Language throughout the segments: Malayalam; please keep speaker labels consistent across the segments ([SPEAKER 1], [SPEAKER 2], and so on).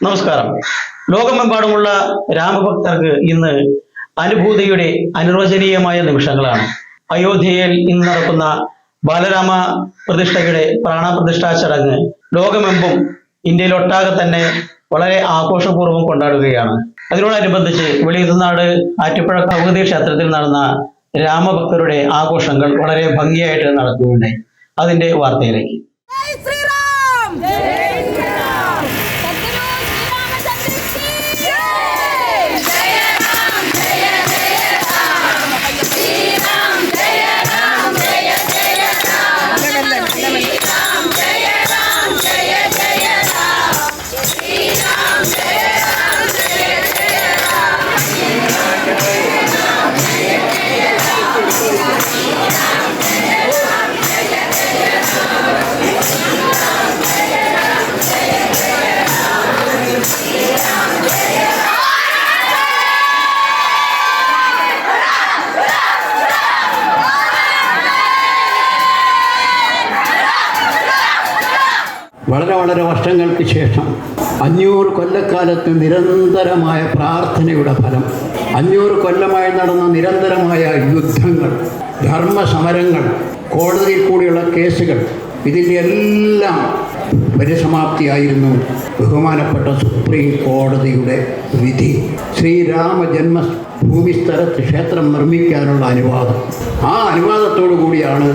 [SPEAKER 1] നമസ്കാരം. ലോകമെമ്പാടുമുള്ള രാമഭക്തർക്ക് ഇന്ന് അനുഭൂതിയുടെ അനിർവചനീയമായ നിമിഷങ്ങളാണ്. അയോധ്യയിൽ ഇന്ന് നടക്കുന്ന ബാലരാമ പ്രതിഷ്ഠയുടെ പ്രാണപ്രതിഷ്ഠാ ചടങ്ങ് ലോകമെമ്പും ഇന്ത്യയിലൊട്ടാകെ തന്നെ വളരെ ആഘോഷപൂർവ്വം കൊണ്ടാടുകയാണ്. അതിനോടനുബന്ധിച്ച് വെളിയത്തുനാട് ആറ്റിപ്പുഴ ഭഗവതി ക്ഷേത്രത്തിൽ നടന്ന രാമഭക്തരുടെ ആഘോഷങ്ങൾ വളരെ ഭംഗിയായിട്ട് നടക്കുകയുണ്ടായി. അതിന്റെ വാർത്തയിലേക്ക്.
[SPEAKER 2] വളരെ വർഷങ്ങൾക്ക് ശേഷം 500 കൊല്ലക്കാലത്ത് നിരന്തരമായ പ്രാർത്ഥനയുടെ ഫലം, 500 കൊല്ലമായി നടന്ന നിരന്തരമായ യുദ്ധങ്ങൾ, ധർമ്മസമരങ്ങൾ, കോടതിയിൽ കൂടിയുള്ള കേസുകൾ, ഇതിൻ്റെ എല്ലാം പരിസമാപ്തിയായിരുന്നു ബഹുമാനപ്പെട്ട സുപ്രീം കോടതിയുടെ വിധി. ശ്രീരാമ ജന്മഭൂമി സ്ഥലത്ത് ക്ഷേത്രം നിർമ്മിക്കാനുള്ള അനുവാദം. ആ അനുവാദത്തോടു കൂടിയാണ്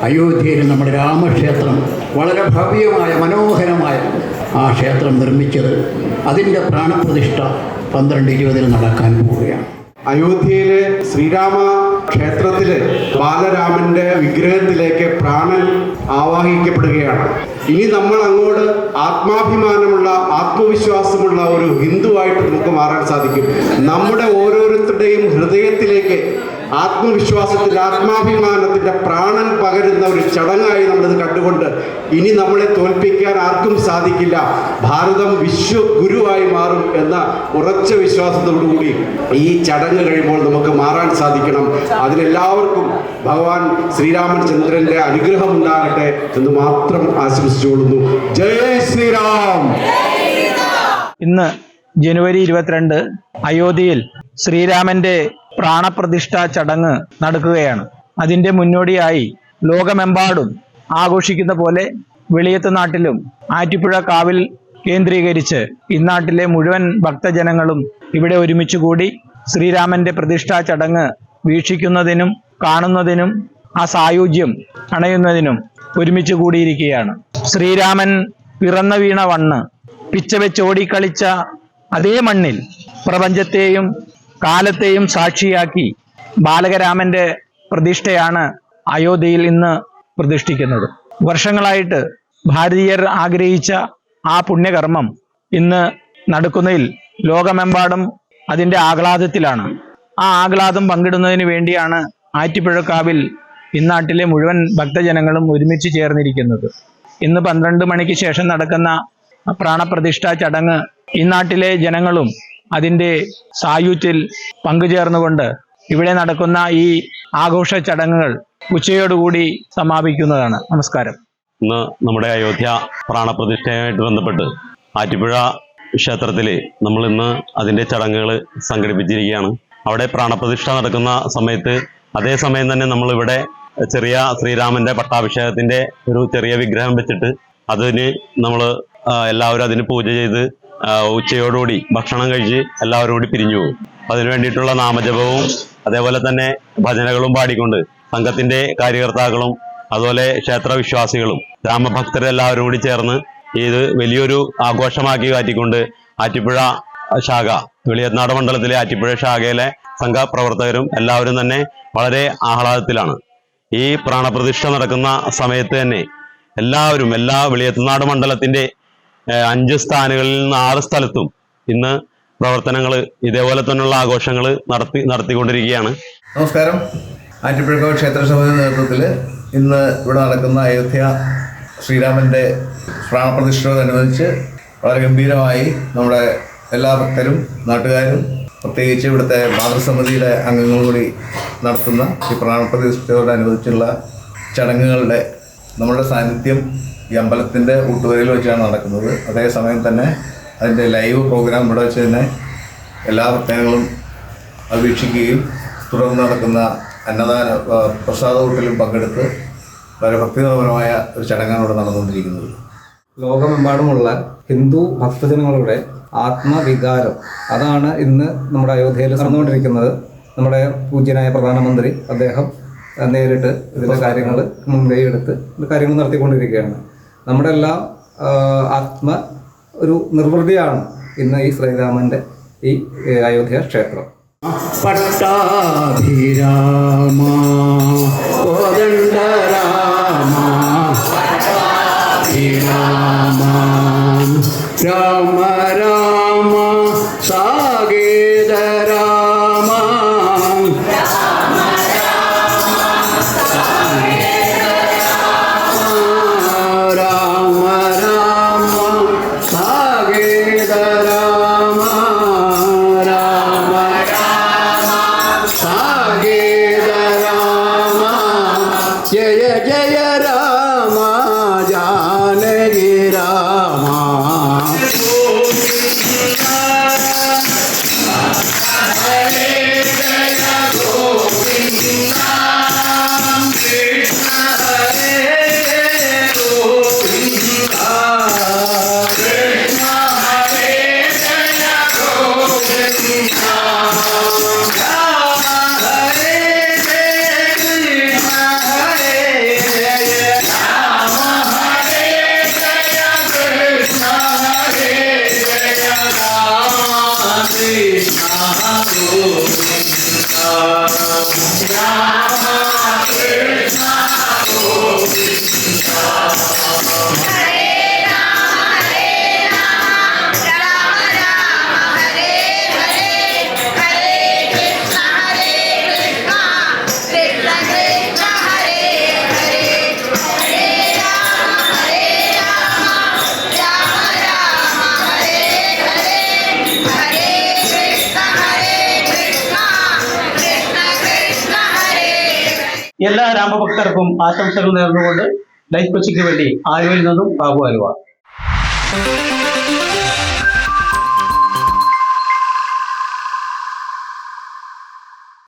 [SPEAKER 2] അയോധ്യയിൽ നമ്മുടെ രാമക്ഷേത്രം വളരെ ഭവ്യമായ മനോഹരമായ ആ ക്ഷേത്രം നിർമ്മിച്ചത്. അതിൻ്റെ പ്രാണപ്രതിഷ്ഠ 12-20 നടക്കാൻ പോവുകയാണ്.
[SPEAKER 3] അയോധ്യയിലെ ശ്രീരാമ ക്ഷേത്രത്തിലെ ബാലരാമന്റെ വിഗ്രഹത്തിലേക്ക് പ്രാണൻ ആവാഹിക്കപ്പെടുകയാണ്. ഇനി നമ്മൾ അങ്ങോട്ട് ആത്മാഭിമാനമുള്ള, ആത്മവിശ്വാസമുള്ള ഒരു ഹിന്ദുവായിട്ട് നമുക്ക് മാറാൻ സാധിക്കും. നമ്മുടെ ഓരോരുത്തരുടെയും ഹൃദയത്തിലേക്ക് ആത്മവിശ്വാസത്തിൻ്റെ, ആത്മാഭിമാനത്തിൻ്റെ പ്രാണൻ പകരുന്ന ഒരു ചടങ്ങായി നമ്മളിത് കണ്ടുകൊണ്ട് ഇനി നമ്മളെ തോൽപ്പിക്കാൻ ആർക്കും സാധിക്കില്ല. ഭാരതം വിശ്വഗുരുവായി മാറും എന്ന ഉറച്ച വിശ്വാസത്തോടുകൂടി ഈ ചടങ്ങ് കഴിയുമ്പോൾ നമുക്ക് മാറാൻ സാധിക്കണം. അതിനെല്ലാവർക്കും ഭഗവാൻ ശ്രീരാമചന്ദ്രന്റെ അനുഗ്രഹം ഉണ്ടാകട്ടെ എന്ന് മാത്രം ആശംസിച്ചുകൊള്ളുന്നു. ജയ് ശ്രീരാം.
[SPEAKER 1] ഇന്ന് ജനുവരി 22 അയോധ്യയിൽ ശ്രീരാമന്റെ പ്രാണപ്രതിഷ്ഠാ ചടങ്ങ് നടക്കുകയാണ്. അതിന്റെ മുന്നോടിയായി ലോകമെമ്പാടും ആഘോഷിക്കുന്ന പോലെ വെളിയത്തുനാട്ടിലും ആറ്റിപ്പുഴ കാവിൽ കേന്ദ്രീകരിച്ച് ഇന്നാട്ടിലെ മുഴുവൻ ഭക്തജനങ്ങളും ഇവിടെ ഒരുമിച്ച് കൂടി ശ്രീരാമന്റെ പ്രതിഷ്ഠാ ചടങ്ങ് വീക്ഷിക്കുന്നതിനും കാണുന്നതിനും ആ സായുജ്യം അണയുന്നതിനും ഒരുമിച്ച് കൂടിയിരിക്കുകയാണ്. ശ്രീരാമൻ പിറന്ന വീണ വണ്ണ് പിച്ചവെച്ചോടിക്കളിച്ച അതേ മണ്ണിൽ പ്രപഞ്ചത്തെയും കാലത്തെയും സാക്ഷിയാക്കി ബാലകരാമന്റെ പ്രതിഷ്ഠയാണ് അയോധ്യയിൽ ഇന്ന് പ്രതിഷ്ഠിക്കുന്നത്. വർഷങ്ങളായിട്ട് ഭാരതീയർ ആഗ്രഹിച്ച ആ പുണ്യകർമ്മം ഇന്ന് നടക്കുന്നതിൽ ലോകമെമ്പാടും അതിൻ്റെ ആഹ്ലാദത്തിലാണ്. ആ ആഹ്ലാദം പങ്കിടുന്നതിന് വേണ്ടിയാണ് ആറ്റിപ്പുഴക്കാവിൽ ഇന്നാട്ടിലെ മുഴുവൻ ഭക്തജനങ്ങളും ഒരുമിച്ച് ചേർന്നിരിക്കുന്നത്. ഇന്ന് 12 മണിക്ക് ശേഷം നടക്കുന്ന പ്രാണപ്രതിഷ്ഠാ ചടങ്ങ് ഇന്നാട്ടിലെ ജനങ്ങളും അതിൻ്റെ സായുജ്യത്തിൽ പങ്കുചേർന്നുകൊണ്ട് ഇവിടെ നടക്കുന്ന ഈ ആഘോഷ ചടങ്ങുകൾ ഉച്ചയോടുകൂടി സമാപിക്കുന്നതാണ്. നമസ്കാരം.
[SPEAKER 4] ഇന്ന് നമ്മുടെ അയോധ്യ പ്രാണപ്രതിഷ്ഠയുമായിട്ട് ബന്ധപ്പെട്ട് ആറ്റിപ്പുഴ ക്ഷേത്രത്തിൽ നമ്മൾ ഇന്ന് അതിൻ്റെ ചടങ്ങുകൾ സംഘടിപ്പിച്ചിരിക്കുകയാണ്. അവിടെ പ്രാണപ്രതിഷ്ഠ നടക്കുന്ന സമയത്ത് അതേ സമയം തന്നെ നമ്മളിവിടെ ചെറിയ ശ്രീരാമന്റെ പട്ടാഭിഷേകത്തിന്റെ ഒരു ചെറിയ വിഗ്രഹം വെച്ചിട്ട് അതിന് നമ്മൾ എല്ലാവരും അതിന് പൂജ ചെയ്ത് ഉച്ചയോടുകൂടി ഭക്ഷണം കഴിച്ച് എല്ലാവരും കൂടി പിരിഞ്ഞു പോകും. അതിനു വേണ്ടിയിട്ടുള്ള നാമജപവും അതേപോലെ തന്നെ ഭജനകളും പാടിക്കൊണ്ട് സംഘത്തിന്റെ കാര്യകർത്താക്കളും അതുപോലെ ക്ഷേത്ര വിശ്വാസികളും രാമഭക്തരെല്ലാവരും കൂടി ചേർന്ന് ഇത് വലിയൊരു ആഘോഷമാക്കി മാറ്റിക്കൊണ്ട് ആറ്റിപ്പുഴ ശാഖ, വെളിയത്തുനാട് മണ്ഡലത്തിലെ ആറ്റിപ്പുഴ ശാഖയിലെ സംഘപ്രവർത്തകരും എല്ലാവരും തന്നെ വളരെ ആഹ്ലാദത്തിലാണ്. ഈ പ്രാണപ്രതിഷ്ഠ നടക്കുന്ന സമയത്ത് തന്നെ എല്ലാവരും എല്ലാ വെളിയത്തുനാട് മണ്ഡലത്തിന്റെ 5 സ്ഥാനങ്ങളിൽ നിന്ന് 6 സ്ഥലത്തും ഇന്ന് പ്രവർത്തനങ്ങൾ ഇതേപോലെ തന്നെയുള്ള ആഘോഷങ്ങൾ നടത്തിക്കൊണ്ടിരിക്കുകയാണ്.
[SPEAKER 5] നമസ്കാരം. ആറ്റിപ്പുഴ ക്ഷേത്ര സമിതി നേതൃത്വത്തിൽ ഇന്ന് ഇവിടെ നടക്കുന്ന അയോധ്യ ശ്രീരാമൻ്റെ പ്രാണപ്രതിഷ്ഠയോടനുബന്ധിച്ച് വളരെ ഗംഭീരമായി നമ്മുടെ എല്ലാ ഭക്തരും നാട്ടുകാരും പ്രത്യേകിച്ച് ഇവിടുത്തെ മാതൃസമിതിയുടെ അംഗങ്ങളും കൂടി നടത്തുന്ന ഈ പ്രാണപ്രതിഷ്ഠയോടനുബന്ധിച്ചുള്ള ചടങ്ങുകളുടെ നമ്മളുടെ സാന്നിധ്യം ഈ അമ്പലത്തിൻ്റെ ഊട്ടുവരയിൽ വെച്ചാണ് നടക്കുന്നത്. അതേസമയം തന്നെ അതിൻ്റെ ലൈവ് പ്രോഗ്രാം ഇവിടെ വെച്ച് തന്നെ എല്ലാ ഭക്തജനങ്ങളും അത് വീക്ഷിക്കുകയും തുടർന്ന് നടക്കുന്ന അന്നദാന പ്രസാദ കൂട്ടിലും പങ്കെടുത്ത് വളരെ ഭക്തിപരമായ ഒരു ചടങ്ങാണ് ഇവിടെ നടന്നുകൊണ്ടിരിക്കുന്നത്.
[SPEAKER 6] ലോകമെമ്പാടുമുള്ള ഹിന്ദു ഭക്തജനങ്ങളുടെ ആത്മവികാരം അതാണ് ഇന്ന് നമ്മുടെ അയോധ്യയിൽ നടന്നുകൊണ്ടിരിക്കുന്നത്. നമ്മുടെ പൂജ്യനായ പ്രധാനമന്ത്രി അദ്ദേഹം നേരിട്ട് ഇതിൻ്റെ കാര്യങ്ങൾ മുൻകൈ എടുത്ത് കാര്യങ്ങൾ നടത്തിക്കൊണ്ടിരിക്കുകയാണ്. നമ്മുടെ എല്ലാം ഒരു നിർവൃതിയാണ് ഇന്ന് ഈ ശ്രീരാമൻ്റെ ഈ അയോധ്യ ക്ഷേത്രം.
[SPEAKER 2] പട്ടാഭിരാമ കോദണ്ഡരാമ രാമ രാമ രാമ സാകേത രാമ രാമ രാമ സാകേത രാമ രാമ സാകേത രാമ ജയ ജയ രാമ ജാനകി രാമ
[SPEAKER 1] എല്ലാ രാമഭക്തർക്കും ആശംസകൾ നേർന്നുകൊണ്ട് ലൈഫ് കൊച്ചിക്ക് വേണ്ടി ആലുവയിൽ നിന്നും ബാബു ആലുവ.